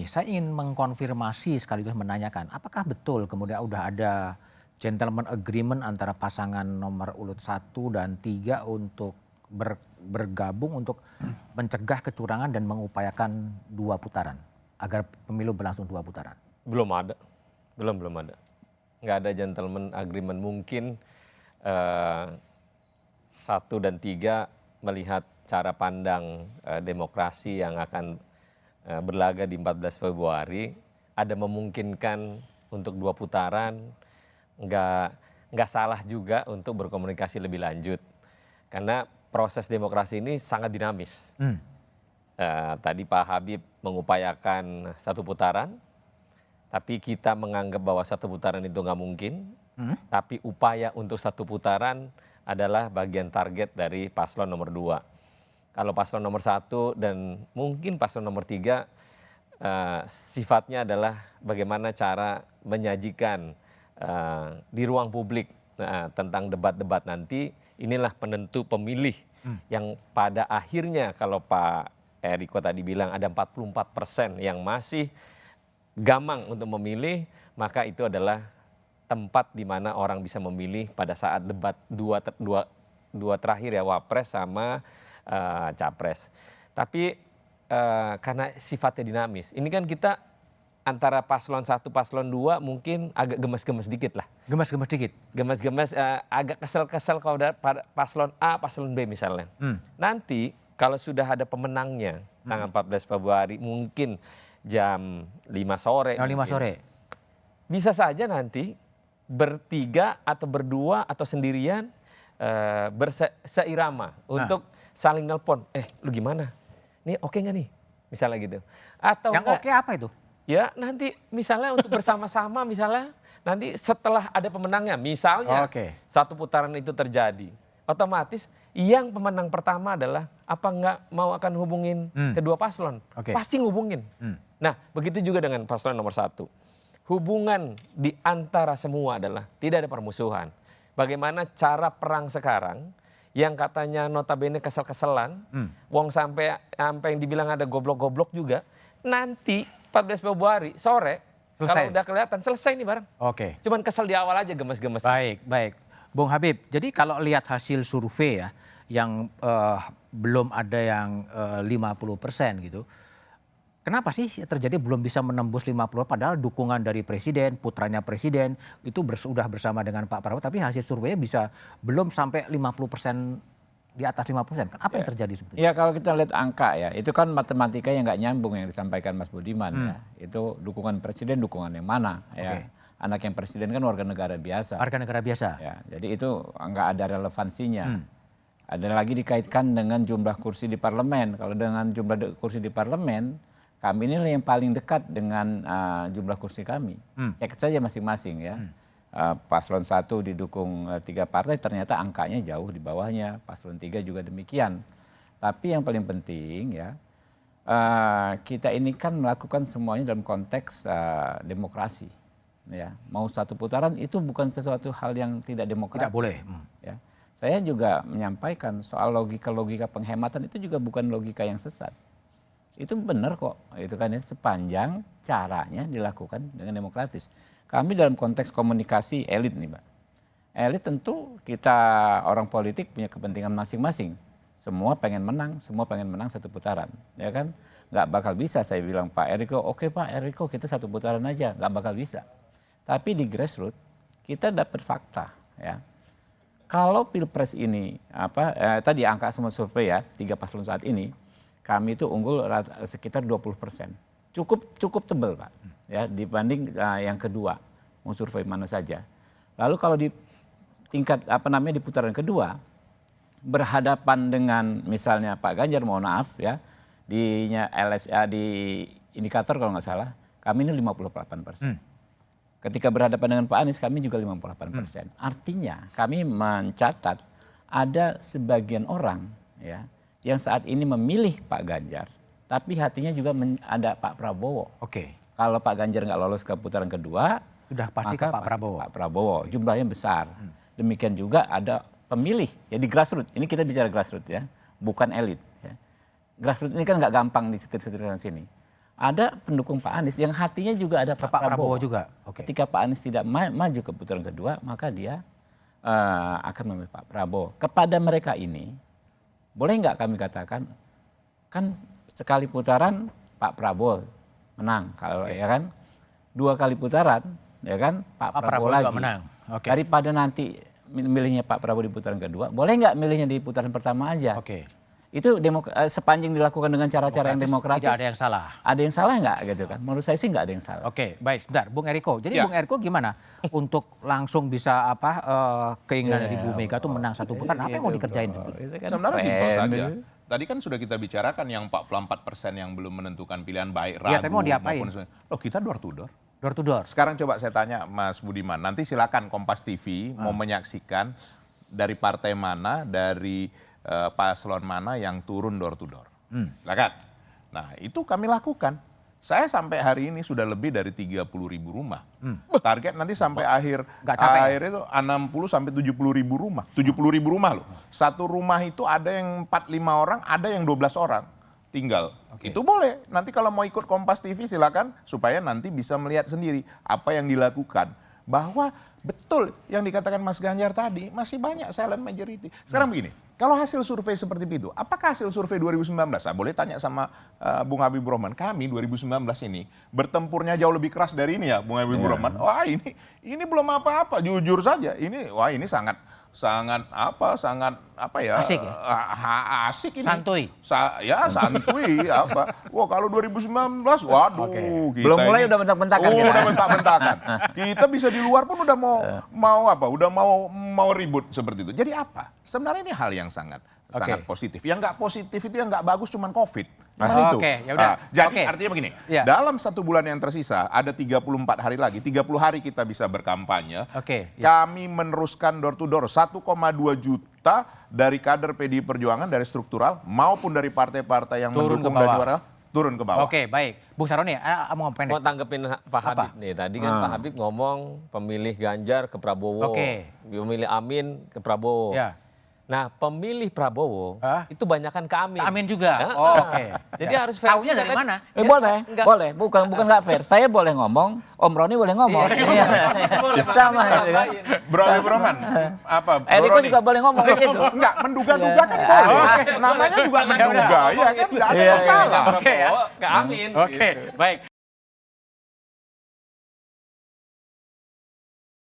Saya ingin mengkonfirmasi sekaligus menanyakan, apakah betul kemudian udah ada gentleman agreement antara pasangan nomor urut 1 dan 3 untuk bergabung untuk mencegah kecurangan dan mengupayakan 2 putaran agar pemilu berlangsung 2 putaran? Belum ada, belum ada. Nggak ada gentleman agreement. Mungkin 1 dan 3 melihat cara pandang demokrasi yang akan berlaga di 14 Februari, ada memungkinkan untuk 2 putaran, nggak salah juga untuk berkomunikasi lebih lanjut. Karena proses demokrasi ini sangat dinamis. Tadi Pak Habib mengupayakan 1 putaran, tapi kita menganggap bahwa 1 putaran itu nggak mungkin. Tapi upaya untuk 1 putaran adalah bagian target dari paslon nomor 2. Kalau paslon nomor 1 dan mungkin paslon nomor 3 sifatnya adalah bagaimana cara menyajikan di ruang publik tentang debat-debat nanti. Inilah penentu pemilih yang pada akhirnya kalau Pak Eriko tadi bilang ada 44% yang masih gamang untuk memilih, maka itu adalah tempat di mana orang bisa memilih pada saat debat dua terakhir ya, Wapres sama Capres. Tapi karena sifatnya dinamis, ini kan kita antara paslon 1, paslon 2 mungkin agak gemes-gemes dikit lah. Gemes-gemes dikit? Gemes-gemes, agak kesel-kesel kalau ada paslon A, paslon B misalnya. Nanti kalau sudah ada pemenangnya tanggal 14 Februari, mungkin jam 5 sore. Jam 5 sore? Bisa saja nanti bertiga atau berdua atau sendirian berseirama untuk saling nelpon. Lu gimana? Nih oke nggak nih? Misalnya gitu. Atau yang oke apa itu? Ya nanti misalnya untuk bersama-sama misalnya nanti setelah ada pemenangnya. Misalnya 1 putaran itu terjadi. Otomatis yang pemenang pertama adalah apa nggak mau akan hubungin kedua paslon. Pasti ngubungin. Nah begitu juga dengan paslon nomor 1. Hubungan di antara semua adalah tidak ada permusuhan. Bagaimana cara perang sekarang yang katanya notabene kesel-keselan, wong sampai yang dibilang ada goblok-goblok juga, nanti 14 Februari sore kalau udah kelihatan selesai nih bareng. Cuman kesel di awal aja, gemes-gemes. Baik. Bung Habib, jadi kalau lihat hasil survei ya, yang belum ada yang 50% gitu, kenapa sih terjadi belum bisa menembus 50 padahal dukungan dari presiden, putranya presiden itu sudah bersama dengan Pak Prabowo, tapi hasil surveinya bisa belum sampai 50%, di atas 50%. Apa yang terjadi sebetulnya? Ya kalau kita lihat angka ya, itu kan matematika yang nggak nyambung yang disampaikan Mas Budiman ya. Itu dukungan presiden, dukungan yang mana ya. Anak yang presiden kan warga negara biasa. Warga negara biasa. Ya, jadi itu nggak ada relevansinya. Ada lagi dikaitkan dengan jumlah kursi di parlemen. Kalau dengan jumlah kursi di parlemen, kami ini yang paling dekat dengan jumlah kursi kami. Cek saja masing-masing ya. Paslon 1 didukung 3 partai, ternyata angkanya jauh di bawahnya. Paslon 3 juga demikian. Tapi yang paling penting ya, kita ini kan melakukan semuanya dalam konteks demokrasi. Ya, mau 1 putaran itu bukan sesuatu hal yang tidak demokratis. Tidak boleh. Ya. Saya juga menyampaikan soal logika penghematan itu juga bukan logika yang sesat. Itu benar kok, itu kan ya, sepanjang caranya dilakukan dengan demokratis. Kami dalam konteks komunikasi elit nih, Mbak. Elit tentu kita orang politik punya kepentingan masing-masing. Semua pengen menang 1 putaran, ya kan? Nggak bakal bisa saya bilang Pak Eriko, oke Pak Eriko kita 1 putaran aja, nggak bakal bisa. Tapi di grassroots kita dapat fakta, ya. Kalau pilpres ini tadi angka semua survei ya, 3 paslon saat ini, kami itu unggul sekitar 20%. Cukup tebal Pak, ya dibanding yang kedua, mau survei mana saja. Lalu kalau di tingkat di putaran kedua, berhadapan dengan misalnya Pak Ganjar, mohon maaf ya, di LSA di indikator kalau nggak salah, kami ini 58%. Ketika berhadapan dengan Pak Anies, kami juga 58%. Artinya kami mencatat ada sebagian orang ya yang saat ini memilih Pak Ganjar, tapi hatinya juga ada Pak Prabowo. Kalau Pak Ganjar nggak lolos ke putaran kedua, sudah pasti ke Pak Prabowo. Pak Prabowo, jumlahnya besar. Demikian juga ada pemilih, ya di grassroots. Ini kita bicara grassroots ya, bukan elit. Ya. Grassroots ini kan nggak gampang disetir-setirkan sini. ada pendukung Pak Anies yang hatinya juga ada Ke Pak Prabowo. juga. Oke. Ketika Pak Anies tidak maju ke putaran kedua, maka dia akan memilih Pak Prabowo. Kepada mereka ini, boleh nggak kami katakan, kan sekali putaran Pak Prabowo menang, kalau ya kan, 2 kali putaran, ya kan Pak Prabowo lagi. juga menang. Oke. Daripada nanti milihnya Pak Prabowo di putaran kedua, boleh nggak milihnya di putaran pertama aja? Oke. Itu sepanjang dilakukan dengan cara-cara yang demokratis. Tidak ada yang salah. Ada yang salah nggak gitu kan? Menurut saya sih nggak ada yang salah. Oke, baik. Sebentar, Bung Eriko. Jadi Ya. Bung Eriko gimana untuk langsung bisa keinginan dari Bu Mega tuh menang satu putaran? Apa yang mau dikerjain sebetulnya? Itu kan Sebenarnya simpel keren. saja. Tadi kan sudah kita bicarakan yang 44% yang belum menentukan pilihan baik Iya, tapi ragu mau diapain? Loh, kita door to door. Door to door. Sekarang coba saya tanya Mas Budiman, nanti silakan Kompas TV mau menyaksikan dari partai mana, dari paslon mana yang turun door to door. Silakan. Nah, itu kami lakukan. Saya sampai hari ini sudah lebih dari 30.000 rumah. Target nanti sampai akhir Nggak capek ya? itu 60 sampai 70.000 rumah. 70.000 rumah loh. Satu rumah itu ada yang 4-5 orang, ada yang 12 orang tinggal. Itu boleh. Nanti kalau mau ikut Kompas TV silakan supaya nanti bisa melihat sendiri apa yang dilakukan. Bahwa betul yang dikatakan Mas Ganjar tadi, masih banyak silent majority. Sekarang begini, kalau hasil survei seperti itu, apakah hasil survei 2019? Boleh tanya sama Bung Habibur Rahman. Kami 2019 ini bertempurnya jauh lebih keras dari ini ya, Bung Habibur Rahman. Wah, ini belum apa-apa, jujur saja. Ini sangat ya? Asik ya? Asik ini. Santuy. Santuy apa. Wah, kalau 2019 waduh kita Belum mulai ini- udah bentak-bentakan kita. Udah bentak-bentakan. Kita bisa di luar pun udah mau ribut seperti itu. Jadi apa? Sebenarnya ini hal yang sangat positif. Yang nggak positif itu yang nggak bagus cuman COVID. Cuman itu. Oke, ya udah. Jadi Oke. artinya begini, Ya. dalam 1 bulan yang tersisa ada 34 hari lagi, 30 hari kita bisa berkampanye. Oke, ya. Kami meneruskan door to door 1,2 juta dari kader PDI Perjuangan dari struktural maupun dari partai-partai yang Turun mendukung ke dan bawah. juara turun ke bawah. Oke, baik. Bung Saroni, mau pendek. Mau tanggepin Pak Habib nih. Tadi kan Pak Habib ngomong pemilih Ganjar ke Prabowo, Oke. pemilih Amin ke Prabowo. Ya. Nah, pemilih Prabowo itu banyakan ke Amin. Amin juga. Ya. Oh, oke. Jadi Ya. harus fair Taunya juga dari kan? mana? Boleh, Enggak. boleh. Bukan nggak fair. Saya boleh ngomong, Om Roni boleh ngomong. Iya. Sama gitu kan. Bro Habib Rahman, apa? Bro Eriko Roni? juga boleh ngomong kayak gitu. Enggak, menduga-duga kan boleh. Namanya juga menduga, ya kan? Enggak ada Iya, iya. masalah. Prabowo ke Amin. Oke, baik.